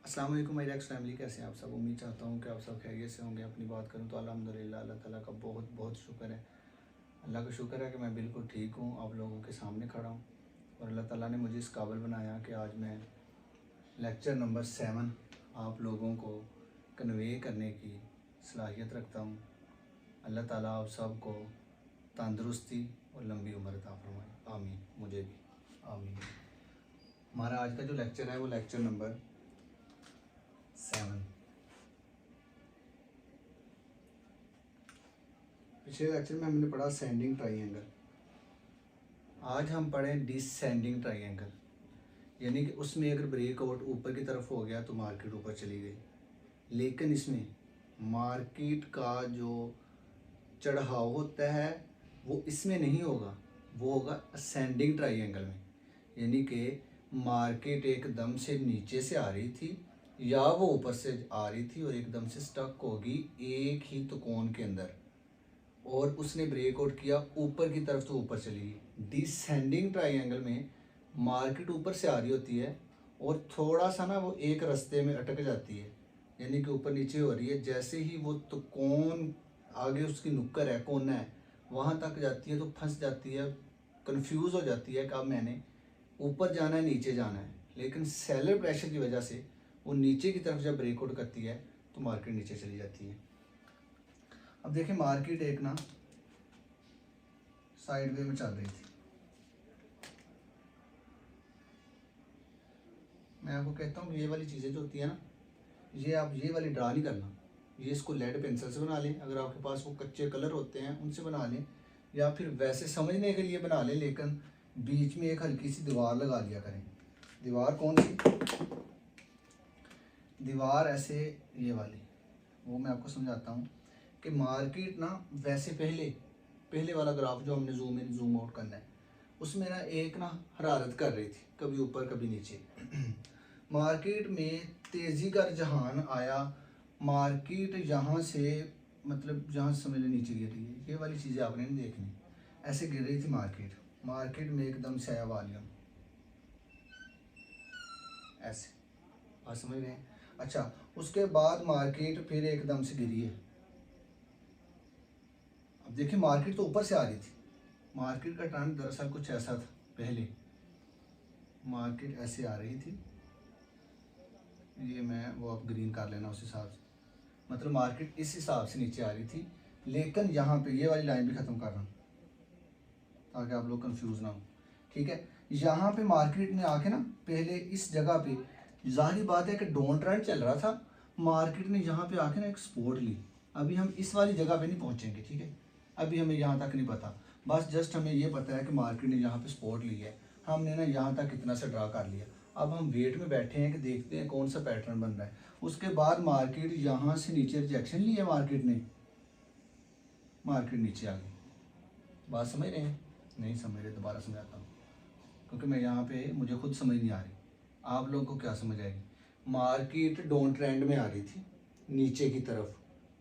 अस्सलाम वालेकुम मेरी एक्स फैमिली, कैसे हैं आप सब। उम्मीद चाहता हूँ कि आप सब खैरियत से होंगे। अपनी बात करूँ तो अल्हम्दुलिल्लाह अल्लाह ताला का बहुत बहुत शुक्र है। अल्लाह का शुक्र है कि मैं बिल्कुल ठीक हूँ, आप लोगों के सामने खड़ा हूँ। और अल्लाह ताला ने मुझे इस काबिल बनाया कि आज मैं लेक्चर नंबर 7 आप लोगों को कन्वे करने की सलाहियत रखता हूँ। अल्लाह ताला आप सब को तंदुरुस्ती और लंबी उम्र अता फरमाए, आमीन। मुझे भी आमीन। हमारा आज का जो लेक्चर है वो लेक्चर नंबर 7। पिछले लेक्चर में हमने पढ़ा सेंडिंग ट्राइंगल। आज हम पढ़ें डिसेंडिंग ट्राइंगल, यानी कि उसमें अगर ब्रेकआउट ऊपर की तरफ हो गया तो मार्केट ऊपर चली गई, लेकिन इसमें मार्केट का जो चढ़ाव होता है वो इसमें नहीं होगा, वो होगा असेंडिंग ट्राइंगल में। यानी कि मार्केट एकदम से नीचे से आ रही थी या वो ऊपर से आ रही थी और एकदम से स्टक होगी एक ही त्रिकोण के अंदर, और उसने ब्रेकआउट किया ऊपर की तरफ तो ऊपर चली गई। डिसेंडिंग ट्राइंगल में मार्केट ऊपर से आ रही होती है और थोड़ा सा ना वो एक रास्ते में अटक जाती है, यानी कि ऊपर नीचे हो रही है। जैसे ही वो तो कौन आगे उसकी नुक्कड़ है, कोना है, वहाँ तक जाती है तो फंस जाती है, कंफ्यूज हो जाती है कि अब मैंने ऊपर जाना है नीचे जाना है। लेकिन सेलर प्रेशर की वजह से वो नीचे की तरफ जब ब्रेकआउट करती है तो मार्केट नीचे चली जाती है। अब देखिए मार्केट एक ना साइड वे में चल रही थी। मैं आपको कहता हूँ ये वाली चीज़ें जो होती है ना, ये आप ये वाली ड्रा नहीं करना, ये इसको लेड पेंसिल से बना लें, अगर आपके पास वो कच्चे कलर होते हैं उनसे बना लें, या फिर वैसे समझने के लिए बना लें, लेकिन बीच में एक हल्की सी दीवार लगा लिया करें। दीवार कौन सी? दीवार ऐसे ये वाली, वो मैं आपको समझाता हूँ कि मार्केट ना वैसे पहले पहले वाला ग्राफ जो हमने जूम इन जूम आउट करना है, उसमें ना एक ना हरारत कर रही थी, कभी ऊपर कभी नीचे। मार्केट में तेज़ी का रुझान आया, मार्केट यहाँ से मतलब जहाँ से समझ लें नीचे गिर रही है, ये वाली चीज़ें आपने नहीं देखनी। ऐसे गिर रही थी मार्केट, मार्केट में एकदम से आया वॉल्यूम ऐसे, आप समझ रहे हैं। अच्छा, उसके बाद मार्केट फिर एकदम से गिरी है। अब देखिए मार्केट तो ऊपर से आ रही थी, मार्केट का ट्रेंड दरअसल कुछ ऐसा था। पहले मार्केट ऐसे आ रही थी, ये मैं वो आप ग्रीन कर लेना उस हिसाब से, मतलब मार्केट इस हिसाब से नीचे आ रही थी। लेकिन यहाँ पे ये वाली लाइन भी ख़त्म कर रहा हूँ ताकि आप लोग कंफ्यूज ना हो, ठीक है। यहाँ पे मार्केट ने आके ना पहले इस जगह पे, जाहिर बात है कि डाउन ट्रेंड चल रहा था, मार्केट ने यहाँ पे आके ना एक सपोर्ट ली। अभी हम इस वाली जगह पे नहीं पहुँचेंगे, ठीक है, अभी हमें यहाँ तक नहीं पता, बस जस्ट हमें ये पता है कि मार्केट ने यहाँ पे सपोर्ट ली है। हमने ना यहाँ तक इतना सा ड्रा कर लिया। अब हम वेट में बैठे हैं कि देखते हैं कौन सा पैटर्न बन रहा है। उसके बाद मार्केट यहाँ से नीचे रिजेक्शन ली है, मार्केट नीचे आ गई। बात समझ रहे हैं? नहीं समझ रहे, दोबारा समझाता हूँ, क्योंकि मैं यहाँ पे मुझे खुद समझ नहीं आ रही, आप लोगों को क्या समझ आएगी। मार्केट डाउन ट्रेंड में आ रही थी, नीचे की तरफ,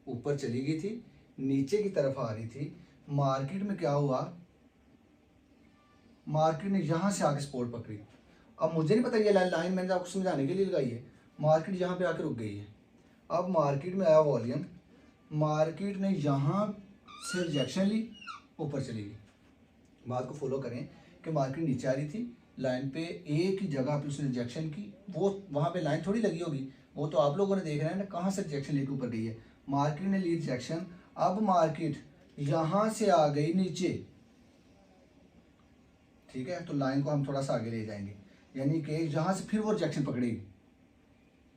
ऊपर चली गई थी, नीचे की तरफ आ रही थी। मार्केट में क्या हुआ, मार्केट ने यहाँ से आके सपोर्ट पकड़ी। अब मुझे नहीं पता ये लाइन मैंने आपको समझाने के लिए लगाई है। मार्केट यहाँ पे आके रुक गई है। अब मार्केट में आया वॉल्यूम, मार्केट ने यहाँ से रिजेक्शन ली, ऊपर चली गई। बात को फॉलो करें कि मार्केट नीचे आ रही थी, लाइन पे एक ही जगह पे उसने रिजेक्शन की, वो वहाँ पे लाइन थोड़ी लगी होगी, वो तो आप लोगों ने देख रहे हैं ना कहाँ से रिजेक्शन लेके ऊपर गई है। मार्केट ने ली रिजेक्शन, अब मार्केट यहाँ से आ गई नीचे, ठीक है। तो लाइन को हम थोड़ा सा आगे ले जाएंगे, यानी कि यहाँ से फिर वो रिजेक्शन पकड़ेगी,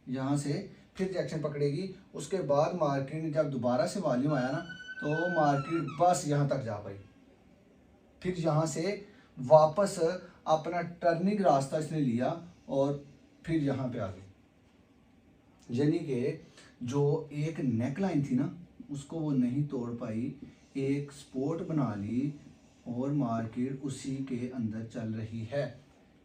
यहाँ से फिर रिजेक्शन पकड़ेगी। उसके बाद मार्केट ने जब दोबारा से वॉल्यूम आया ना, तो मार्केट बस यहाँ तक जा पाई, फिर यहाँ से वापस अपना टर्निंग रास्ता इसने लिया और फिर यहाँ पे आ गई। यानी कि जो एक नेक लाइन थी ना, उसको वो नहीं तोड़ पाई, एक सपोर्ट बना ली और मार्केट उसी के अंदर चल रही है।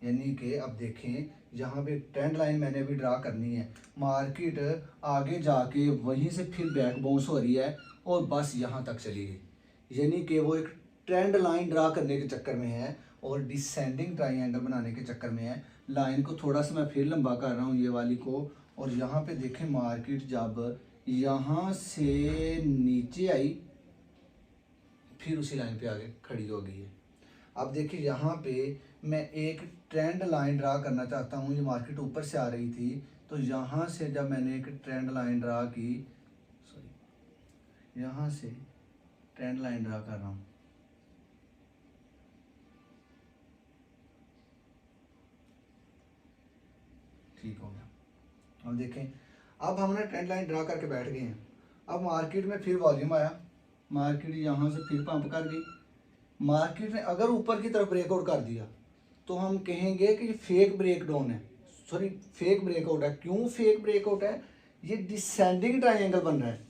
यानी कि अब देखें यहाँ पे ट्रेंड लाइन मैंने भी ड्रा करनी है, मार्केट आगे जाके वहीं से फिर बैक बाउंस हो रही है और बस यहाँ तक चली गई। यानी कि वो एक ट्रेंड लाइन ड्रा करने के चक्कर में है और डिसेंडिंग ट्राइंगल बनाने के चक्कर में है। लाइन को थोड़ा सा मैं फिर लंबा कर रहा हूँ ये वाली को, और यहाँ पे देखें मार्केट जब यहाँ से नीचे आई फिर उसी लाइन पे आगे खड़ी हो गई है। अब देखिए यहाँ पे मैं एक ट्रेंड लाइन ड्रा करना चाहता हूँ। ये मार्केट ऊपर से आ रही थी, तो यहाँ से जब मैंने एक ट्रेंड लाइन ड्रा की, सॉरी यहाँ से ट्रेंड लाइन ड्रा कर रहा हूँ, ठीक हो गया। अब देखें, अब हमने ट्रेंड लाइन ड्रा करके बैठ गए हैं। अब मार्केट में फिर वॉल्यूम आया, मार्केट यहाँ से फिर पंप कर गई। मार्केट ने अगर ऊपर की तरफ ब्रेकआउट कर दिया तो हम कहेंगे कि ये फेक ब्रेकडाउन है, सॉरी फेक ब्रेकआउट है। क्यों फेक ब्रेकआउट है? ये डिसेंडिंग ट्रायंगल बन रहा है।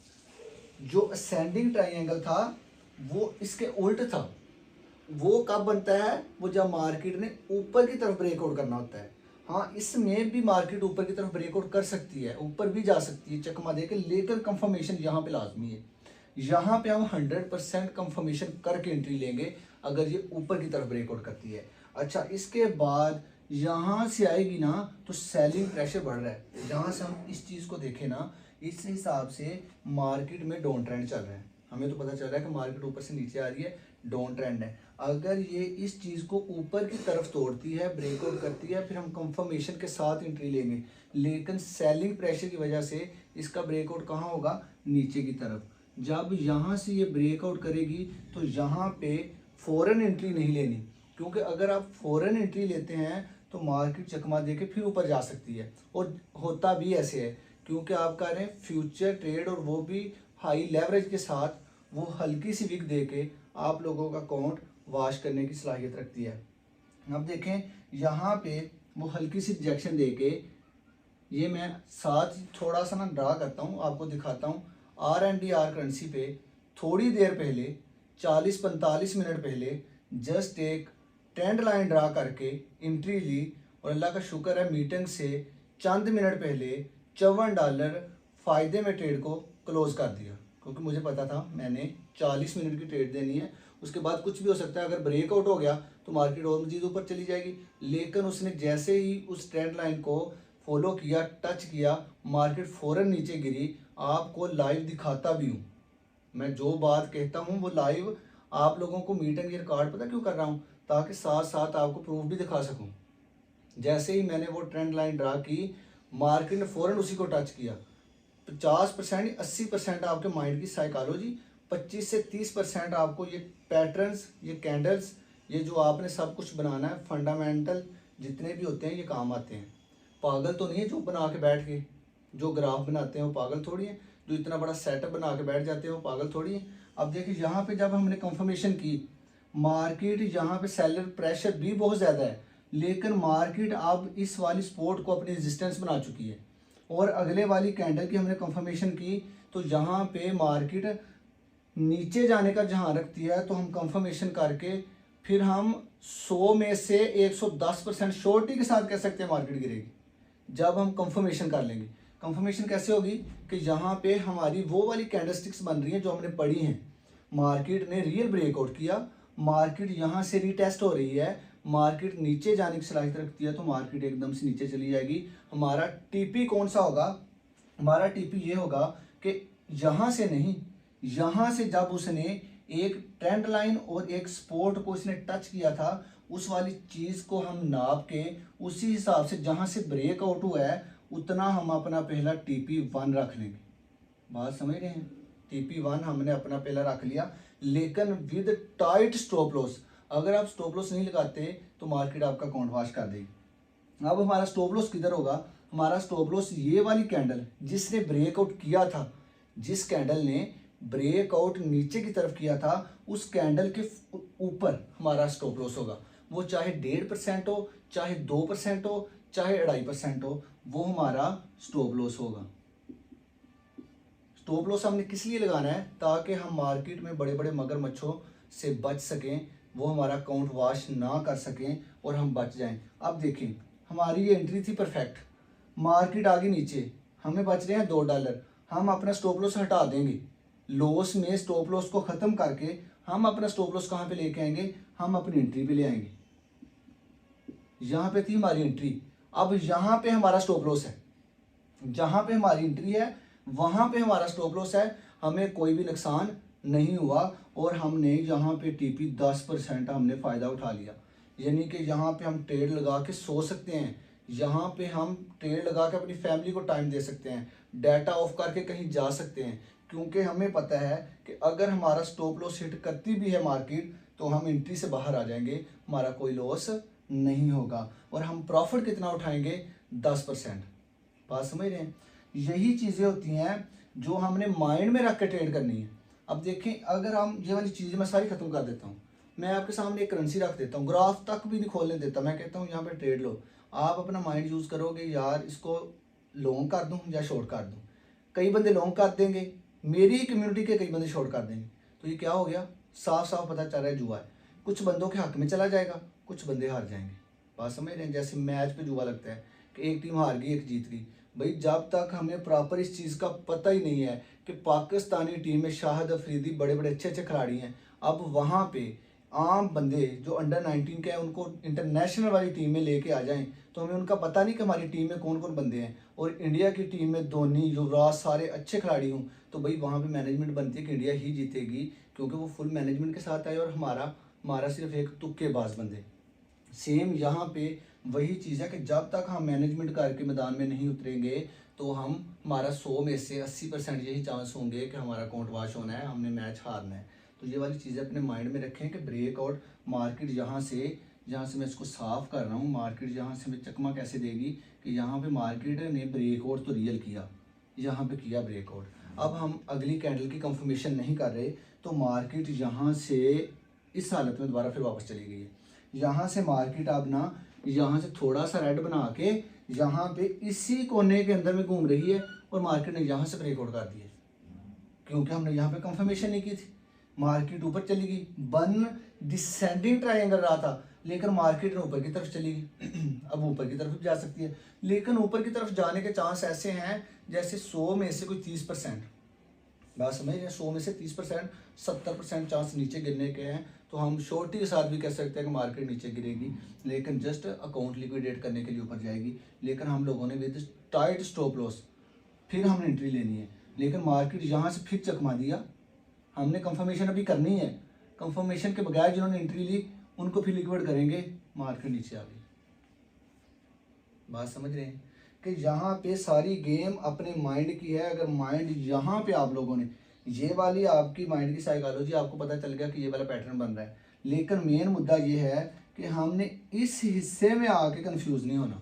जो असेंडिंग ट्रायंगल था वो इसके उल्ट था। वो कब बनता है? वो जब मार्केट ने ऊपर की तरफ ब्रेकआउट करना होता है। हाँ, इसमें भी मार्केट ऊपर की तरफ ब्रेकआउट कर सकती है, ऊपर भी जा सकती है चकमा देके, लेकिन कंफर्मेशन यहाँ पे लाजमी है। यहाँ पे हम 100% कंफर्मेशन करके एंट्री लेंगे अगर ये ऊपर की तरफ ब्रेकआउट करती है। अच्छा, इसके बाद यहाँ से आएगी ना तो सेलिंग प्रेशर बढ़ रहा है। जहाँ से हम इस चीज़ को देखें ना, इस हिसाब से मार्केट में डाउन ट्रेंड चल रहा है। हमें तो पता चल रहा है कि मार्केट ऊपर से नीचे आ रही है, डाउन ट्रेंड है। अगर ये इस चीज़ को ऊपर की तरफ तोड़ती है, ब्रेकआउट करती है, फिर हम कंफर्मेशन के साथ एंट्री लेंगे। लेकिन सेलिंग प्रेशर की वजह से इसका ब्रेकआउट कहाँ होगा? नीचे की तरफ। जब यहाँ से ये ब्रेकआउट करेगी तो यहाँ पे फ़ौरन एंट्री नहीं लेनी, क्योंकि अगर आप फ़ौरन एंट्री लेते हैं तो मार्केट चकमा दे के फिर ऊपर जा सकती है। और होता भी ऐसे है, क्योंकि आप कह रहे हैं फ्यूचर ट्रेड और वो भी हाई लेवरेज के साथ, वो हल्की सी विक दे के आप लोगों का अकाउंट वॉश करने की सलाहियत रखती है। अब देखें यहाँ पे वो हल्की सी रिजेक्शन दे के, ये मैं साथ थोड़ा सा ना ड्रा करता हूँ, आपको दिखाता हूँ। RNDR करेंसी पे थोड़ी देर पहले 40-45 मिनट पहले जस्ट एक ट्रेंड लाइन ड्रा करके एंट्री ली, और अल्लाह का शुक्र है मीटिंग से चंद मिनट पहले $54 फ़ायदे में ट्रेड को क्लोज कर दिया, क्योंकि मुझे पता था मैंने 40 मिनट की ट्रेड देनी है। उसके बाद कुछ भी हो सकता है, अगर ब्रेकआउट हो गया तो मार्केट और मजीद ऊपर चली जाएगी। लेकिन उसने जैसे ही उस ट्रेंड लाइन को फॉलो किया, टच किया, मार्केट फ़ौरन नीचे गिरी। आपको लाइव दिखाता भी हूँ, मैं जो बात कहता हूँ वो लाइव आप लोगों को मीटिंग के रिकॉर्ड पता क्यों कर रहा हूँ? ताकि साथ साथ आपको प्रूफ भी दिखा सकूँ। जैसे ही मैंने वो ट्रेंड लाइन ड्रा की, मार्केट ने फ़ौरन उसी को टच किया। 50% 80% आपके माइंड की साइकोलॉजी, 25 से 30% आपको ये पैटर्न्स, ये कैंडल्स, ये जो आपने सब कुछ बनाना है, फंडामेंटल जितने भी होते हैं ये काम आते हैं। पागल तो नहीं है जो बना के बैठ के जो ग्राफ बनाते हैं, वो पागल थोड़ी है। जो इतना बड़ा सेटअप बना के बैठ जाते हैं वो पागल थोड़ी है। अब देखिए यहाँ पे जब हमने कंफर्मेशन की, मार्केट यहाँ पे सेलर प्रेशर भी बहुत ज़्यादा है, लेकिन मार्केट अब इस वाली सपोर्ट को अपनी रेजिस्टेंस बना चुकी है। और अगले वाली कैंडल की हमने कंफर्मेशन की तो यहाँ पे मार्केट नीचे जाने का जहाँ रखती है, तो हम कंफर्मेशन करके फिर हम 100 में से 110% श्योरिटी के साथ कह सकते हैं मार्केट गिरेगी, जब हम कंफर्मेशन कर लेंगे। कंफर्मेशन कैसे होगी कि यहाँ पे हमारी वो वाली कैंडलस्टिक्स बन रही हैं जो हमने पढ़ी हैं। मार्केट ने रियल ब्रेकआउट किया, मार्केट यहाँ से रीटेस्ट हो रही है, मार्केट नीचे जाने की सलाहियत रखती है, तो मार्केट एकदम से नीचे चली जाएगी। हमारा टीपी कौन सा होगा? हमारा टीपी ये होगा कि यहाँ से नहीं, यहाँ से जब उसने एक ट्रेंड लाइन और एक सपोर्ट को इसने टच किया था, उस वाली चीज़ को हम नाप के उसी हिसाब से जहाँ से ब्रेकआउट हुआ है उतना हम अपना पहला TP1 रख लेंगे। बात समझ रहे हैं? TP1 हमने अपना पहला रख लिया, लेकिन विद टाइट स्टॉप लॉस। अगर आप स्टॉप लॉस नहीं लगाते तो मार्केट आपका अकाउंट वॉश कर देगी। अब हमारा स्टॉप लॉस किधर होगा? हमारा स्टॉप लॉस ये वाली कैंडल जिसने ब्रेकआउट किया था, जिस कैंडल ने ब्रेकआउट नीचे की तरफ किया था, उस कैंडल के ऊपर हमारा स्टॉप लॉस होगा। वो चाहे 1.5% हो, चाहे 2% हो, चाहे 2.5% हो, वो हमारा स्टॉप लॉस होगा। स्टॉप लॉस हमने किस लिए लगाना है? ताकि हम मार्केट में बड़े बड़े मगरमच्छों से बच सकें, वो हमारा अकाउंट वॉश ना कर सकें और हम बच जाएं। अब देखें, हमारी ये एंट्री थी परफेक्ट, मार्केट आगे नीचे, हमें बच रहे हैं $2। हम अपना स्टॉप लॉस हटा देंगे, लॉस में स्टॉप लॉस को ख़त्म करके हम अपना स्टॉप लॉस कहाँ पे लेके आएंगे? हम अपनी एंट्री पे ले आएंगे। यहाँ पे थी हमारी एंट्री, अब यहाँ पे हमारा स्टॉप लॉस है। जहां पे हमारी एंट्री है वहां पे हमारा स्टॉप लॉस है, हमें कोई भी नुकसान नहीं हुआ और हमने यहाँ पे टीपी 10% हमने फ़ायदा उठा लिया। यानी कि यहाँ पे हम ट्रेड लगा के सो सकते हैं, यहाँ पे हम ट्रेड लगा के अपनी फैमिली को टाइम दे सकते हैं, डाटा ऑफ करके कहीं जा सकते हैं, क्योंकि हमें पता है कि अगर हमारा स्टॉप लॉस हिट करती भी है मार्केट तो हम एंट्री से बाहर आ जाएंगे, हमारा कोई लॉस नहीं होगा और हम प्रॉफिट कितना उठाएंगे, 10%। बात समझ रहे हैं? यही चीज़ें होती हैं जो हमने माइंड में रख के ट्रेड करनी है। अब देखें, अगर हम ये वाली चीज़ें मैं सारी ख़त्म कर देता हूँ, मैं आपके सामने एक करेंसी रख देता हूँ, ग्राफ तक भी नहीं खोलने देता, मैं कहता हूँ यहाँ पे ट्रेड लो, आप अपना माइंड यूज़ करोगे, यार इसको लॉन्ग कर दूँ या शॉर्ट कर दूँ। कई बंदे लॉन्ग कर देंगे, मेरी ही कम्युनिटी के कई बंदे शॉर्ट कर देंगे, तो ये क्या हो गया, साफ साफ पता चल रहा है जुआ है। कुछ बंदों के हक में चला जाएगा, कुछ बंदे हार जाएंगे। बात समझ रहे हैं? जैसे मैच पे जुआ लगता है कि एक टीम हार गई एक जीत गई। भाई जब तक हमें प्रॉपर इस चीज़ का पता ही नहीं है कि पाकिस्तानी टीम में शाहिद अफरीदी बड़े बड़े अच्छे अच्छे खिलाड़ी हैं, अब वहाँ पे आम बंदे जो अंडर 19 के हैं उनको इंटरनेशनल वाली टीम में लेके आ जाएं, तो हमें उनका पता नहीं कि हमारी टीम में कौन कौन बंदे हैं, और इंडिया की टीम में धोनी युवराज सारे अच्छे खिलाड़ी हों, तो भाई वहाँ पे मैनेजमेंट बनती है कि इंडिया ही जीतेगी, क्योंकि वो फुल मैनेजमेंट के साथ आए और हमारा हमारा सिर्फ एक तुक्केबाज बंदे। सेम यहाँ पे वही चीज़ है कि जब तक हम मैनेजमेंट करके मैदान में नहीं उतरेंगे तो हम हमारा 100 में से 80% यही चांस होंगे कि हमारा अकाउंट वॉश होना है, हमने मैच हारना है। तो ये वाली चीज़ें अपने माइंड में रखें कि ब्रेकआउट मार्केट जहाँ से मैं इसको साफ़ कर रहा हूँ, मार्केट जहाँ से मैं चकमा कैसे देगी कि यहाँ पे मार्केट ने ब्रेकआउट तो रियल किया, यहाँ पे किया ब्रेकआउट। अब हम अगली कैंडल की कंफर्मेशन नहीं कर रहे, तो मार्केट यहाँ से इस हालत में दोबारा फिर वापस चली गई है। यहाँ से मार्केट अब ना यहाँ से थोड़ा सा रेड बना के यहाँ पे इसी कोने के अंदर में घूम रही है और मार्केट ने यहाँ से ब्रेकआउट कर दिया, क्योंकि हमने यहाँ पे कंफर्मेशन नहीं की थी। मार्केट ऊपर चली गई, बन डिसेंडिंग ट्रायंगल रहा था, लेकिन मार्केट ने ऊपर की तरफ चली गई। अब ऊपर की तरफ भी जा सकती है, लेकिन ऊपर की तरफ जाने के चांस ऐसे हैं जैसे 100 में से कोई 30%। बात समझ रहे हैं? 100 में से 30%, 70% चांस नीचे गिरने के हैं। तो हम शॉर्टी के साथ भी कह सकते हैं कि मार्केट नीचे गिरेगी, लेकिन जस्ट अकाउंट लिक्विडेट करने के लिए ऊपर जाएगी। लेकिन हम लोगों ने विद टाइट स्टॉप लॉस फिर हमने एंट्री लेनी है, लेकिन मार्केट यहाँ से फिर चकमा दिया। हमने कंफर्मेशन अभी करनी है, कंफर्मेशन के बगैर जिन्होंने एंट्री ली उनको फिर लिक्विड करेंगे, मार्केट नीचे आ गई। बात समझ रहे हैं कि यहाँ पे सारी गेम अपने माइंड की है। अगर माइंड यहाँ पे आप लोगों ने ये वाली आपकी माइंड की साइकोलॉजी आपको पता चल गया कि ये वाला पैटर्न बन रहा है, लेकिन मेन मुद्दा ये है कि हमने इस हिस्से में आके कंफ्यूज नहीं होना।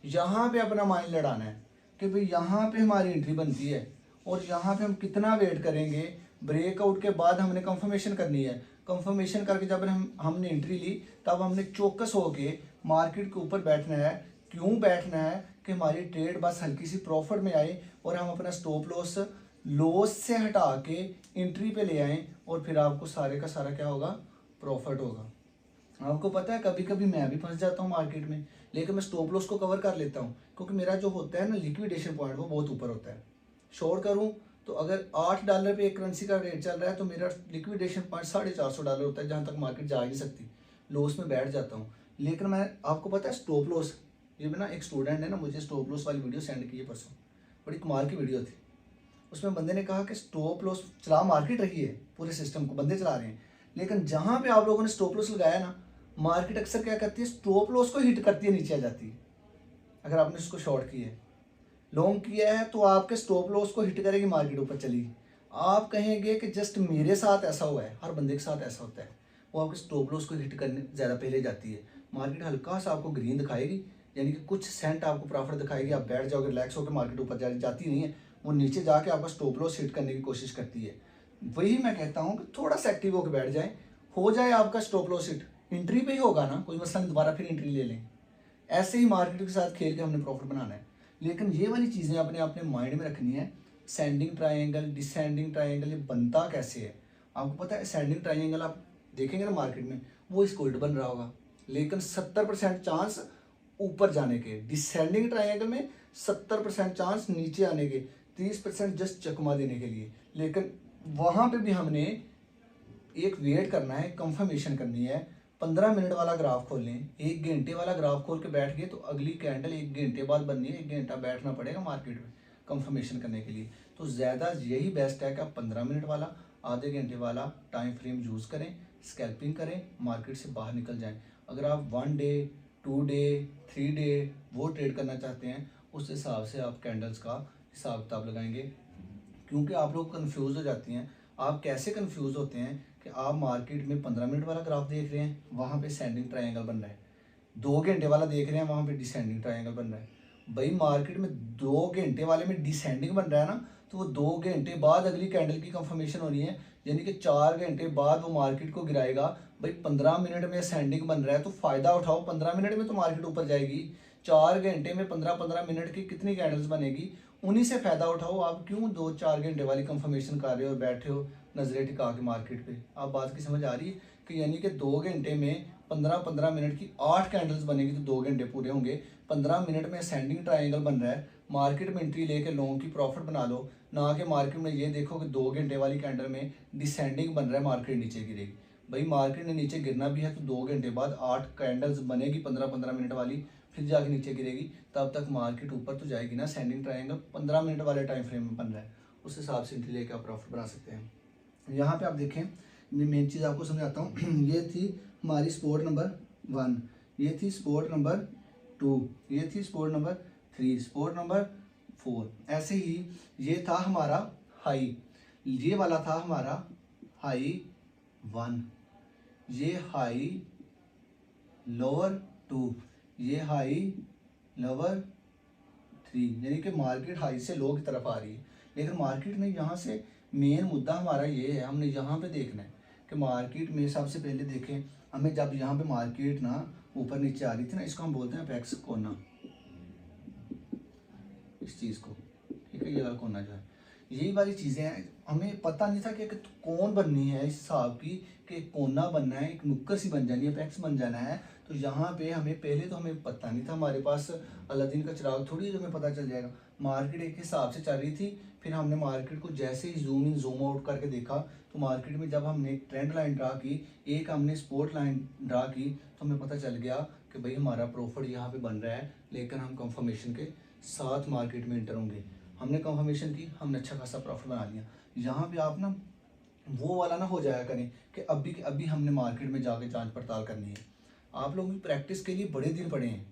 यहाँ पे अपना माइंड लड़ाना है कि भाई यहाँ पे हमारी एंट्री बनती है और यहाँ पे हम कितना वेट करेंगे, ब्रेकआउट के बाद हमने कंफर्मेशन करनी है। कंफर्मेशन करके जब हमने एंट्री ली तब हमने चौकस होके मार्केट के ऊपर बैठना है। क्यों बैठना है कि हमारी ट्रेड बस हल्की सी प्रॉफिट में आए और हम अपना स्टॉप लॉस से हटा के एंट्री पे ले आएँ, और फिर आपको सारे का सारा क्या होगा, प्रॉफिट होगा। आपको पता है कभी कभी मैं भी फंस जाता हूँ मार्केट में, लेकिन मैं स्टॉप लॉस को कवर कर लेता हूँ, क्योंकि मेरा जो होता है ना लिक्विडेशन पॉइंट वो बहुत ऊपर होता है। शॉर्ट करूँ तो अगर $8 पे एक करेंसी का रेट चल रहा है तो मेरा लिक्विडेशन पॉइंट $450 होता है, जहाँ तक मार्केट जा ही नहीं सकती, लॉस में बैठ जाता हूँ। लेकिन मैं आपको पता है स्टॉप लॉस, ये ना एक स्टूडेंट है ना मुझे स्टॉप लॉस वाली वीडियो सेंड की है परसों, बड़ी कमाल की वीडियो थी। उसमें बंदे ने कहा कि स्टॉप लॉस चला मार्केट रही है, पूरे सिस्टम को बंदे चला रहे हैं, लेकिन जहाँ पे आप लोगों ने स्टॉप लॉस लगाया ना, मार्केट अक्सर क्या करती है, स्टॉप लॉस को हिट करती है, नीचे आ जाती है। अगर आपने उसको शॉर्ट किया है, लॉन्ग किया है, तो आपके स्टॉप लॉस को हिट करेगी, मार्केट ऊपर चलेगी। आप कहेंगे कि जस्ट मेरे साथ ऐसा हुआ है, हर बंदे के साथ ऐसा होता है, वो आपके स्टॉप लॉस को हिट करने ज़्यादा पहले जाती है। मार्केट हल्का सा आपको ग्रीन दिखाएगी, यानी कि कुछ सेंट आपको प्रॉफिट दिखाएगी, आप बैठ जाओगे रिलैक्स होकर, मार्केट ऊपर जाती नहीं है, वो नीचे जाके आपका स्टॉप लॉस हिट करने की कोशिश करती है। वही मैं कहता हूँ कि थोड़ा सा एक्टिव होकर बैठ जाए, हो जाए आपका स्टॉप लॉस हिट, एंट्री पे ही होगा ना, कोई मसला नहीं, दोबारा फिर एंट्री ले लें। ऐसे ही मार्केट के साथ खेल के हमने प्रॉफिट बनाना है। लेकिन ये वाली चीज़ें अपने माइंड में रखनी है। सेंडिंग ट्रायंगल, डिसेंडिंग ट्रायंगल, ये बनता कैसे है आपको पता है? सेंडिंग ट्रायंगल आप देखेंगे ना मार्केट में, वो इसको उल्ट बन रहा होगा, लेकिन 70% चांस ऊपर जाने के। डिसेंडिंग ट्रायंगल में 70% चांस नीचे आने के, 30% जस्ट चकमा देने के लिए। लेकिन वहाँ पे भी हमने एक वेट करना है, कंफर्मेशन करनी है, 15 मिनट वाला ग्राफ खोल लें, 1 घंटे वाला ग्राफ खोल के बैठ गए तो अगली कैंडल 1 घंटे बाद बननी है, 1 घंटा बैठना पड़ेगा मार्केट में कंफर्मेशन करने के लिए। तो ज़्यादा यही बेस्ट है कि आप 15 मिनट वाला, आधे घंटे वाला टाइम फ्रेम यूज़ करें, स्कैल्पिंग करें, मार्केट से बाहर निकल जाएं। अगर आप 1 डे 2 डे 3 डे वो ट्रेड करना चाहते हैं, उस हिसाब से आप कैंडल्स का हिसाब किताब लगाएंगे, क्योंकि आप लोग कंफ्यूज हो जाती हैं। आप कैसे कंफ्यूज होते हैं कि आप मार्केट में 15 मिनट वाला ग्राफ देख रहे हैं, वहाँ पे सेंडिंग ट्रायंगल बन रहा है, 2 घंटे वाला देख रहे हैं, वहाँ पे डिसेंडिंग ट्रायंगल बन रहा है। भाई मार्केट में 2 घंटे वाले में डिसेंडिंग बन रहा है ना, तो वो 2 घंटे बाद अगली कैंडल की कंफर्मेशन होनी है, यानी कि 4 घंटे बाद वो मार्केट को गिराएगा। भाई 15 मिनट में सेंडिंग बन रहा है तो फायदा उठाओ, 15 मिनट में तो मार्केट ऊपर जाएगी। 4 घंटे में 15-15 मिनट की कितनी कैंडल्स बनेगी, उन्हीं से फायदा उठाओ। आप क्यों 2-4 घंटे वाली कंफर्मेशन कर रहे हो और बैठे हो नजरें टिका के मार्केट पे। आप बात की समझ आ रही है कि यानी कि 2 घंटे में 15-15 मिनट की 8 कैंडल्स बनेगी तो 2 घंटे पूरे होंगे। 15 मिनट में सेंडिंग ट्रायंगल बन रहा है, मार्केट में एंट्री लेके लोगों की प्रॉफिट बना लो, ना कि मार्केट में ये देखो कि 2 घंटे वाली कैंडल में डिसेंडिंग बन रहा है, मार्केट नीचे गिरेगी। भाई मार्केट ने नीचे गिरना भी है तो 2 घंटे बाद 8 कैंडल्स बनेगी 15-15 मिनट वाली, फिर जाके नीचे गिरेगी, तब तक मार्केट ऊपर तो जाएगी ना। सेंडिंग ट्रायंगल 15 मिनट वाले टाइम फ्रेम में बन रहा है, उस हिसाब से एंट्री लेके आप प्रॉफिट बना सकते हैं। यहाँ पे आप देखें, मैं मेन चीज़ आपको समझाता हूँ। ये थी हमारी स्पोर्ट नंबर 1, ये थी स्पोर्ट नंबर 2, ये थी स्पोर्ट नंबर 3, स्पोर्ट नंबर 4। ऐसे ही ये था हमारा हाई, ये वाला था हमारा हाई 1, ये हाई लोअर 2, ये हाई लोअर 3, यानी कि मार्केट हाई से लो की तरफ आ रही है। लेकिन मार्केट में यहाँ से मेन मुद्दा हमारा ये है, हमने यहाँ पे देखना है कि मार्केट में सबसे पहले देखें, हमें जब यहाँ पे मार्केट ना ऊपर नीचे आ रही थी ना, इसको हम बोलते हैं अपेक्स कोना, इस चीज़ को, ठीक है, ये वाला कोना जो है, यही वाली चीज़ें हैं। हमें पता नहीं था कि कौन बननी है इस हिसाब की, कि कोना बनना है, एक नुक्कर सी बन जानी है, अपेक्स बन जाना है। तो यहाँ पे हमें पहले तो हमें पता नहीं था, हमारे पास अलादीन का चिराग थोड़ी है जो हमें पता चल जाएगा। मार्केट एक हिसाब से चल रही थी, फिर हमने मार्केट को जैसे ही जूम इन जूम आउट करके देखा, तो मार्केट में जब हमने एक ट्रेंड लाइन ड्रा की, एक हमने स्पोर्ट लाइन ड्रा की, तो हमें पता चल गया कि भाई हमारा प्रॉफिट यहाँ पे बन रहा है, लेकिन हम कंफर्मेशन के साथ मार्केट में एंटर होंगे। हमने कंफर्मेशन की, हमने अच्छा खासा प्रॉफिट बना लिया। यहाँ पे आप ना वो वाला ना हो जाया करें कि अभी के अभी हमने मार्केट में जाके जांच पड़ताल करनी है। आप लोगों की प्रैक्टिस के लिए बड़े दिन पड़े हैं,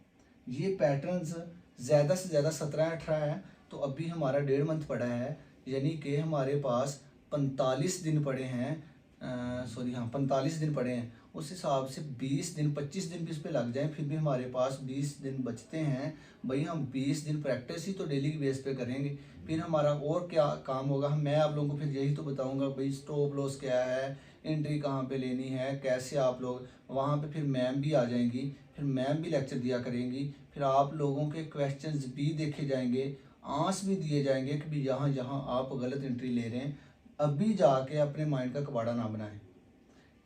ये पैटर्न्स ज़्यादा से ज़्यादा 17-18 है, तो अभी हमारा 1.5 मंथ पड़ा है, यानी कि हमारे पास 45 दिन पड़े हैं, सॉरी हाँ 45 दिन पड़े हैं। उस हिसाब से 20 दिन 25 दिन भी इस पे लग जाएं, फिर भी हमारे पास 20 दिन बचते हैं। भाई हम 20 दिन प्रैक्टिस ही तो डेली की बेस पे करेंगे, फिर हमारा और क्या काम होगा। मैं आप लोगों को फिर यही तो बताऊंगा, भाई स्टॉप लॉस क्या है, एंट्री कहाँ पे लेनी है, कैसे आप लोग वहाँ पे, फिर मैम भी आ जाएंगी, फिर मैम भी लेक्चर दिया करेंगी, फिर आप लोगों के क्वेश्चंस भी देखे जाएंगे, आंस भी दिए जाएंगे कि भी यहाँ यहाँ आप गलत एंट्री ले रहे हैं। अभी जाके अपने माइंड का कबाड़ा ना बनाएं।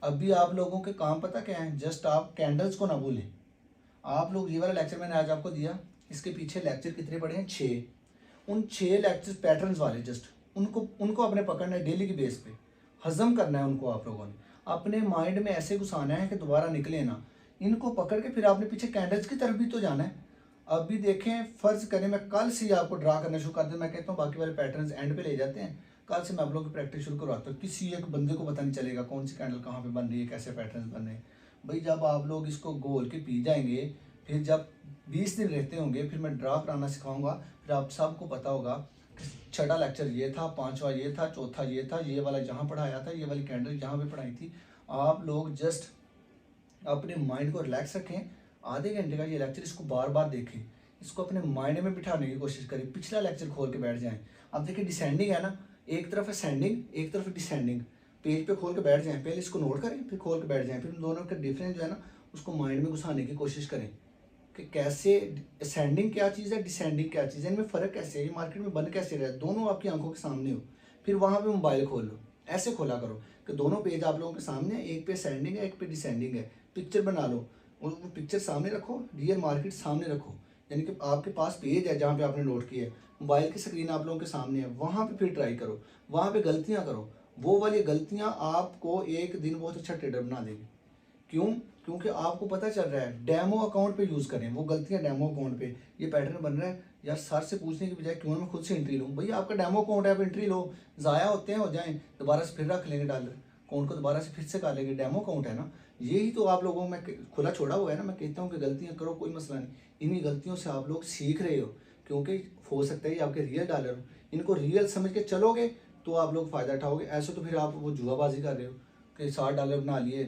अभी आप लोगों के काम पता क्या है, जस्ट आप कैंडल्स को ना भूलें। आप लोग ये वाला लेक्चर मैंने आज आपको दिया, इसके पीछे लेक्चर कितने पड़े हैं, 6। उन 6 लेक्चर पैटर्न्स वाले जस्ट उनको उनको अपने पकड़ना है, डेली की बेस पे हजम करना है उनको। आप लोगों ने अपने माइंड में ऐसे घुसाना है कि दोबारा निकले ना। इनको पकड़ के फिर आपने पीछे कैंडल्स की तरफ भी तो जाना है। अभी देखें, फर्ज करें मैं कल से ही आपको ड्रा करना शुरू कर दूं, मैं कहता हूँ बाकी वाले पैटर्न्स एंड पे ले जाते हैं, कल से मैं आप लोगों की प्रैक्टिस शुरू करवाता हूँ। किसी एक बंदे को पता नहीं चलेगा कौन सी कैंडल कहाँ पे बन रही है, कैसे पैटर्न्स बन रहे हैं। भाई जब आप लोग इसको गोल के पी जाएंगे, फिर जब 20 दिन रहते होंगे, फिर मैं ड्रा कराना सिखाऊंगा, फिर आप सबको पता होगा। छठा लेक्चर ये था, 5वां ये था, चौथा ये था, ये वाला जहाँ पढ़ाया था, ये वाली कैंडल जहाँ पे पढ़ाई थी। आप लोग जस्ट अपने माइंड को रिलैक्स रखें, आधे घंटे का ये लेक्चर, इसको बार बार देखें, इसको अपने माइंड में बिठाने की कोशिश करें, पिछला लेक्चर खोल के बैठ जाएं। अब देखिए डिसेंडिंग है ना, एक तरफ है सेंडिंग, एक तरफ है डिसेंडिंग, पेज पे खोल के बैठ जाएं, पहले इसको नोट करें, फिर खोल के बैठ जाएं, फिर उन दोनों का डिफरेंस जो है ना उसको माइंड में घुसाने की कोशिश करें कि कैसे असेंडिंग क्या चीज़ है, डिसेंडिंग क्या चीज़ है, इनमें फ़र्क कैसे है, ये मार्केट में बन कैसे रहा है, दोनों आपकी आंखों के सामने हो। फिर वहाँ पे मोबाइल खोल लो, ऐसे खोला करो कि दोनों पेज आप लोगों के सामने है, एक पे असेंडिंग है, एक पे डिसेंडिंग है। पिक्चर बना लो, वो पिक्चर सामने रखो, रियल मार्केट सामने रखो, यानी कि आपके पास पेज है जहाँ पे आपने नोट किया है, मोबाइल की स्क्रीन आप लोगों के सामने है, वहाँ पे फिर ट्राई करो, वहाँ पे गलतियाँ करो। वो वाली गलतियाँ आपको एक दिन बहुत अच्छा ट्रेडर बना देगी। क्यों? क्योंकि आपको पता चल रहा है डेमो अकाउंट पे यूज़ करें, वो गलतियाँ डेमो अकाउंट पे ये पैटर्न बन रहा है। यार सर से पूछने की बजाय क्यों ना मैं खुद से एंट्री लूँ। भैया आपका डेमो अकाउंट है, आप एंट्री लो, ज़ाया होते हैं हो जाएं, दोबारा से फिर रख लेंगे डॉलर, अकाउंट को दोबारा से फिर से कर लेंगे, डेमो अकाउंट है ना। यही तो आप लोगों में खुला छोड़ा हुआ है ना। मैं कहता हूँ कि गलतियाँ करो, कोई मसला नहीं, इन्हीं गलतियों से आप लोग सीख रहे हो, क्योंकि हो सकता है ये आपके रियल डॉलर हो। इनको रियल समझ के चलोगे तो आप लोग फ़ायदा उठाओगे। ऐसे तो फिर आप वो जुआबाजी कर रहे हो कि $60 बना लिए,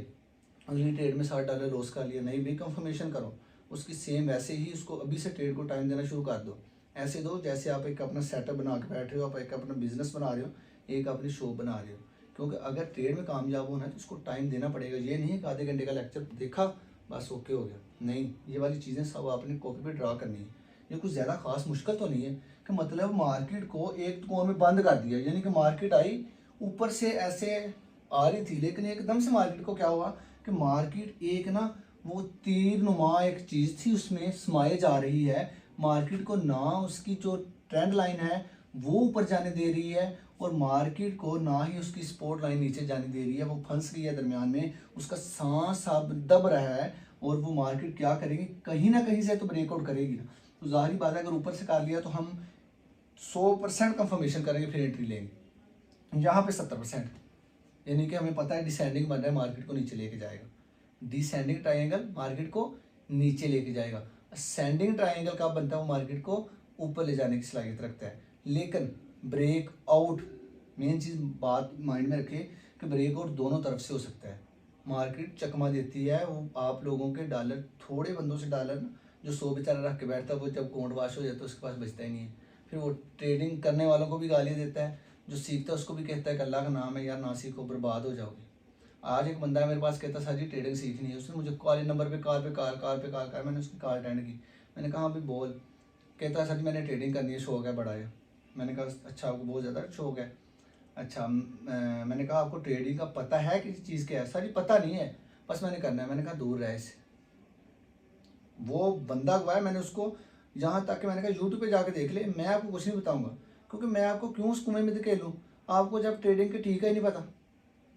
अगली ट्रेड में $60 लॉस कर लिया। नहीं भी कंफर्मेशन करो उसकी सेम वैसे ही, उसको अभी से ट्रेड को टाइम देना शुरू कर दो। ऐसे दो जैसे आप एक अपना सेटअप बना के बैठ रहे हो, आप एक अपना बिजनेस बना रहे हो, एक अपनी शॉप बना रहे हो। क्योंकि अगर ट्रेड में कामयाब होना है तो उसको टाइम देना पड़ेगा। ये नहीं है कि आधे घंटे का लेक्चर देखा बस ओके हो गया, नहीं, ये वाली चीज़ें सब आपने कॉपी पे ड्रा करनी है। ये कुछ ज़्यादा खास मुश्किल तो नहीं है कि मतलब मार्केट को एक कोण में बंद कर दिया, यानी कि मार्केट आई ऊपर से ऐसे आ रही थी, लेकिन एकदम से मार्केट को क्या हुआ कि मार्केट एक ना वो तीर नुमा एक चीज़ थी उसमें समाये जा रही है। मार्केट को ना उसकी जो ट्रेंड लाइन है वो ऊपर जाने दे रही है, और मार्केट को ना ही उसकी सपोर्ट लाइन नीचे जाने दे रही है। वो फंस गई है दरमियान में, उसका सांस अब दब रहा है, और वो मार्केट क्या करेगी, कहीं ना कहीं से तो ब्रेकआउट करेगी ना। तो जाहिर बात है अगर ऊपर से कर लिया तो हम 100% कंफर्मेशन करेंगे, फिर एंट्री लेंगे। यहाँ पे 70%, यानी कि हमें पता है डिसेंडिंग बन रहा है, मार्केट को नीचे लेके जाएगा। डिसेंडिंग ट्राइंगल मार्केट को नीचे लेके जाएगा। असेंडिंग ट्राइंगल कब बनता है, वो मार्केट को ऊपर ले जाने की सलाहियत रखता है। लेकिन ब्रेकआउट, मेन चीज़ बात माइंड में रखिए कि ब्रेकआउट दोनों तरफ से हो सकता है। मार्केट चकमा देती है, वो आप लोगों के डॉलर, थोड़े बंदों से डॉलर ना जो 100 बेचारा रख के बैठता है, वो जब अकाउंट वाश हो जाता है उसके पास बचता ही नहीं है। फिर वो ट्रेडिंग करने वालों को भी गाली देता है, जो सीखता है उसको भी कहता है कि अल्लाह का नाम है यार ना सीखो, बर्बाद हो जाओगे। आज एक बंदा है मेरे पास, कहता सर जी ट्रेडिंग सीखनी है। उसने मुझे कॉल नंबर पे कॉल कर, मैंने उसकी कॉल अटेंड की। मैंने कहा अभी बोल। कहता सर जी मैंने ट्रेडिंग करनी है, शौक है बड़ा है। मैंने कहा अच्छा आपको बहुत ज़्यादा शौक है, अच्छा मैंने कहा आपको ट्रेडिंग का पता है किसी चीज़ के है? सर जी पता नहीं है, बस मैंने करना है। मैंने कहा दूर रहे इससे। वो बंदा हुआ है, मैंने उसको यहाँ तक कि मैंने कहा यूट्यूब पे जाके देख ले, मैं आपको कुछ नहीं बताऊँगा, क्योंकि मैं आपको क्यों उस कुएं में धकेलूँ। आपको जब ट्रेडिंग के ठीक है ही नहीं पता।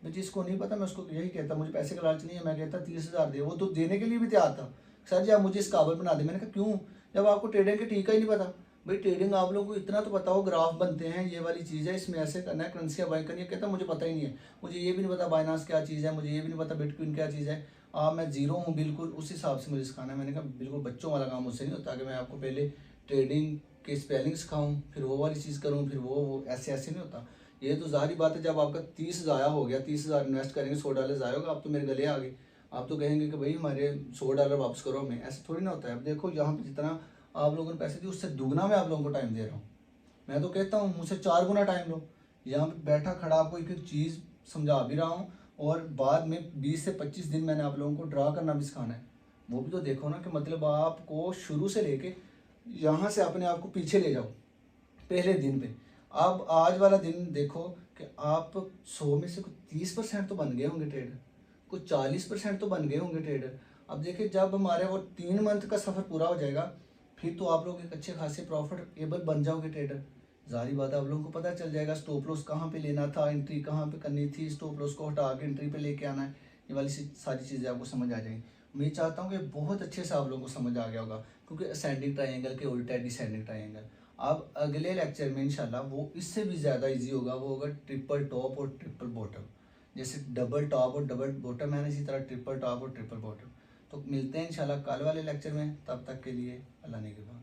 मैं जिसको नहीं पता मैं उसको यही कहता, मुझे पैसे का लालच नहीं है, मैं कहता 30,000 दे, वो तो देने के लिए भी तैयार था। सर जी आप मुझे इस काबिल बना दे। मैंने कहा क्यों, जब आपको ट्रेडिंग के ठीक ही नहीं पता। भाई ट्रेडिंग आप लोगों को इतना तो पता हो, ग्राफ बनते हैं, ये वाली चीज़ है, इसमें ऐसे करना है, करेंसियाँ बाई करनी है। कहता मुझे पता ही नहीं है, मुझे ये भी नहीं पता बाइनांस क्या चीज़ है, मुझे ये भी नहीं पता बिटकॉइन क्या चीज़ है। मैं जीरो हूँ बिल्कुल, उस हिसाब से मुझे सिखाना है। मैंने कहा बिल्कुल बच्चों वाला काम मुझसे नहीं होता कि मैं आपको पहले ट्रेडिंग के स्पेलिंग सिखाऊँ, फिर वो वाली चीज़ करूँ, फिर वो ऐसे ऐसे नहीं होता। ये तो जाहिर बात है, जब आपका 30 ज़ाया हो गया, 30,000 इन्वेस्ट करेंगे, $100 ज़ाया होगा, आप तो मेरे गले आ गए। आप तो कहेंगे कि भाई हमारे $100 वापस करो हमें। ऐसे थोड़ी ना होता है। अब देखो यहाँ पे जितना आप लोगों ने पैसे दिए उससे दुगना मैं आप लोगों को टाइम दे रहा हूँ। मैं तो कहता हूँ मुझसे 4 गुना टाइम लो। यहाँ पे बैठा खड़ा आपको एक एक चीज़ समझा भी रहा हूँ, और बाद में 20 से 25 दिन मैंने आप लोगों को ड्रा करना भी सिखाना है। वो भी तो देखो ना कि मतलब आपको शुरू से लेके यहाँ से अपने आप को पीछे ले जाओ पहले दिन पे। अब आज वाला दिन देखो कि आप 100 में से कुछ 30% तो बन गए होंगे ट्रेडर, कुछ 40% तो बन गए होंगे ट्रेडर। अब देखिए जब हमारे वो 3 मंथ का सफ़र पूरा हो जाएगा, फिर तो आप लोग एक अच्छे खासे प्रॉफिटेबल बन जाओगे ट्रेडर। जाहिर बात है आप लोगों को पता चल जाएगा स्टॉप लॉस कहाँ पे लेना था, एंट्री कहाँ पे करनी थी, स्टॉप लॉस को हटा के एंट्री पे लेके आना है। ये वाली सारी चीज़ें आपको समझ आ जाएंगी। मैं चाहता हूँ कि बहुत अच्छे से आप लोगों को समझ आ गया होगा, क्योंकि असेंडिंग ट्राइंगल के उल्टा है डिसेंडिंग ट्राइंगल। अब अगले लेक्चर में इंशाल्लाह वो इससे भी ज़्यादा इजी होगा, वो होगा ट्रिपल टॉप और ट्रिपल बॉटम। जैसे डबल टॉप और डबल बॉटम है ना, इसी तरह ट्रिपल टॉप और ट्रिपल बॉटम। तो मिलते हैं इंशाल्लाह कल वाले लेक्चर में, तब तक के लिए अल्लाह ने के बाद।